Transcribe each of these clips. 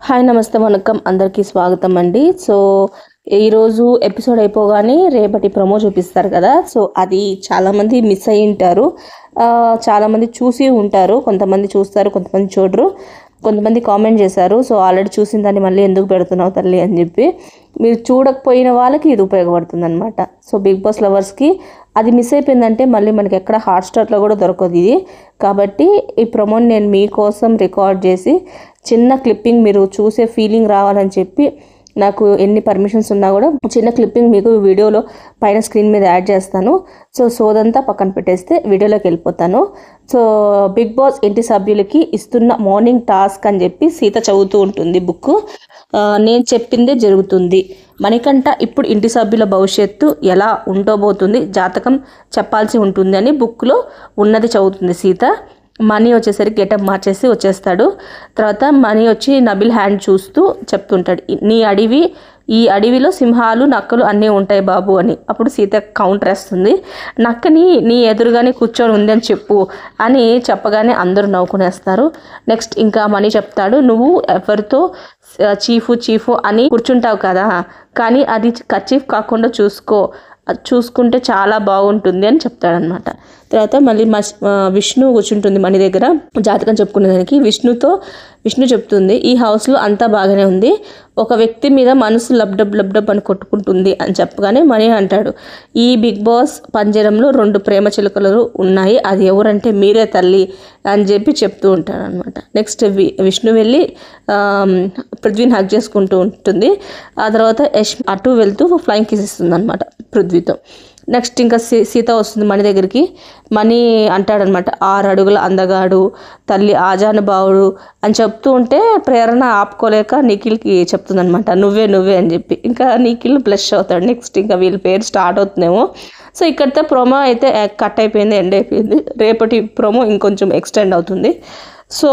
Hi నమస్తే వనకం అందరికీ స్వాగతం అండి. సో ఈరోజు ఎపిసోడ్ అయిపోగానే రేపటి ప్రోమో చూపిస్తారు కదా. సో అది చాలామంది మిస్ అయ్యి ఉంటారు, చాలామంది చూసి ఉంటారు. కొంతమంది చూస్తారు, కొంతమంది చూడరు. కొంతమంది కామెంట్ చేశారు, సో ఆల్రెడీ చూసిన దాన్ని మళ్ళీ ఎందుకు పెడుతున్నావు తల్లి అని చెప్పి. మీరు చూడకపోయిన వాళ్ళకి ఇది ఉపయోగపడుతుంది అనమాట. సో బిగ్ బాస్ లవర్స్కి అది మిస్ అయిపోయిందంటే మళ్ళీ మనకి ఎక్కడ హాట్స్టార్లో కూడా దొరకదు ఇది. కాబట్టి ఈ ప్రోమోని నేను మీకోసం రికార్డ్ చేసి చిన్న క్లిప్పింగ్ మీరు చూసే ఫీలింగ్ రావాలని చెప్పి, నాకు ఎన్ని పర్మిషన్స్ ఉన్నా కూడా చిన్న క్లిప్పింగ్ మీకు వీడియోలో పైన స్క్రీన్ మీద యాడ్ చేస్తాను. సో సోదంతా పక్కన పెట్టేస్తే వీడియోలోకి వెళ్ళిపోతాను. సో బిగ్ బాస్ ఇంటి సభ్యులకి ఇస్తున్న మార్నింగ్ టాస్క్ అని చెప్పి సీత చదువుతూ ఉంటుంది బుక్. నేను చెప్పిందే జరుగుతుంది, మణికంఠ ఇప్పుడు ఇంటి సభ్యుల భవిష్యత్తు ఎలా ఉండబోతుంది, జాతకం చెప్పాల్సి ఉంటుంది అని బుక్లో ఉన్నది చదువుతుంది సీత. మనీ వచ్చేసరికి గెటప్ మార్చేసి వచ్చేస్తాడు. తర్వాత మనీ వచ్చి నబిల్ హ్యాండ్ చూస్తూ చెప్తుంటాడు, ఈ అడవిలో సింహాలు నక్కలు అన్నీ ఉంటాయి బాబు అని. అప్పుడు సీత కౌంటర్ వేస్తుంది, నక్కని నీ ఎదురుగానే కూర్చొని ఉంది అని చెప్పు అని చెప్పగానే అందరూ నవ్వుకునేస్తారు. నెక్స్ట్ ఇంకా మనీ చెప్తాడు, నువ్వు ఎవరితో చీఫు అని కూర్చుంటావు కదా, కానీ అది కచీఫ్ కాకుండా చూసుకుంటే చాలా బాగుంటుంది అని చెప్తాడనమాట. తర్వాత మళ్ళీ విష్ణు కూర్చుంటుంది మణి దగ్గర జాతకం చెప్పుకునేదానికి. విష్ణు చెప్తుంది, ఈ హౌస్లో అంతా బాగానే ఉంది, ఒక వ్యక్తి మీద మనసు లబ్డబ్ అని కొట్టుకుంటుంది అని చెప్పగానే మణి అంటాడు, ఈ బిగ్ బాస్ పంజరంలో 2 ప్రేమ చిలుకలు ఉన్నాయి, అది ఎవరంటే మీరే తల్లి అని చెప్పి చెప్తూ ఉంటాడు అనమాట. నెక్స్ట్ విష్ణు వెళ్ళి పృథ్వీని హగ్ చేసుకుంటూ ఉంటుంది. ఆ తర్వాత యష్ అటు వెళ్తూ ఫ్లయింగ్ కిస్ ఇస్తుంది అనమాట పృథ్వీతో. నెక్స్ట్ ఇంకా సీత వస్తుంది మణి దగ్గరికి. మణి అంటాడనమాట, 6 అడుగుల అందగాడు, తల్లి ఆజానుభావుడు అని చెప్తూ ఉంటే ప్రేరణ ఆపుకోలేక నిఖిల్కి చెప్తుందనమాట, నువ్వే అని చెప్పి. ఇంకా నిఖిల్ బ్లష్ అవుతాడు. నెక్స్ట్ ఇంకా వీళ్ళ పేరు స్టార్ట్ అవుతుందేమో. సో ఇక్కడితో ప్రోమో అయితే కట్ అయిపోయింది, ఎండ్ అయిపోయింది. రేపటి ప్రోమో ఇంకొంచెం ఎక్స్టెండ్ అవుతుంది. సో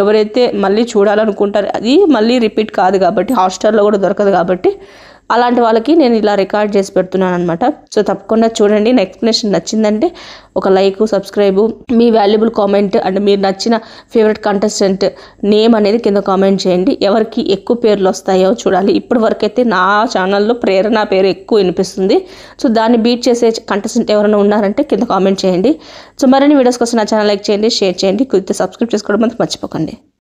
ఎవరైతే మళ్ళీ చూడాలనుకుంటారో అది మళ్ళీ రిపీట్ కాదు కాబట్టి, హాట్స్టార్లో కూడా దొరకదు కాబట్టి, అలాంటి వాళ్ళకి నేను ఇలా రికార్డ్ చేసి పెడుతున్నాను అనమాట. సో తప్పకుండా చూడండి. నా ఎక్స్ప్లెనేషన్ నచ్చిందంటే ఒక like, subscribe, me valuable comment and మీరు నచ్చిన ఫేవరెట్ కంటెస్టెంట్ నేమ్ అనేది కింద కామెంట్ చేయండి. ఎవరికి ఎక్కువ పేర్లు వస్తాయో చూడాలి. ఇప్పటి వరకు అయితే నా ఛానల్లో ప్రేరణ పేరు ఎక్కువ వినిపిస్తుంది. సో దాన్ని బీట్ చేసే కంటెస్టెంట్ ఎవరైనా ఉన్నారంటే కింద కామెంట్ చేయండి. సో మరిన్ని వీడియోస్ కోసం నా ఛానల్ లైక్ చేయండి, షేర్ చేయండి, కుదిరితే సబ్స్క్రైబ్ చేసుకోవడం మర్చిపోకండి.